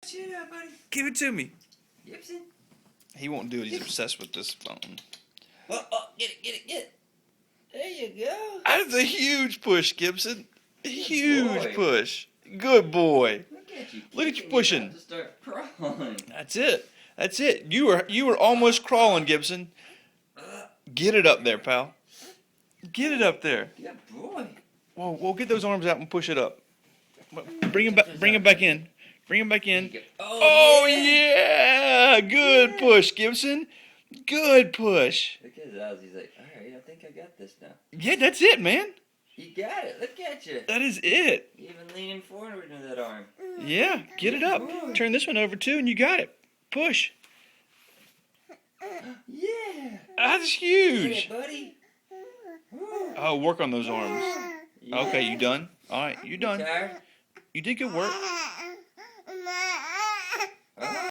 shit out, buddy. Give it to me. Gibson. He won't do it. He's obsessed with this phone. Get it. There you go. That's a huge push, Gibson. Huge boy. push. Good boy. Look at you. Look at you kicking. pushing. You're about to start crawling. That's it. That's it. You were almost crawling, Gibson. Get it up there, pal. Get it up there. Good boy. Whoa, get those arms out and push it up. Bring him back. Bring him back in. Bring him back in. Oh yeah! Good push, Gibson. Good push. Look at his eyes. He's like, all right, I think I got this now. Yeah, that's it, man. You got it. Look at you. That is it. You even leaning forward with that arm. Yeah, get it up. Turn this one over too, and you got it. Push. Yeah. That's Yeah, huge. buddy. Oh, work on those arms. Yeah. Okay, you done? All right, you done. Tired? You did good work.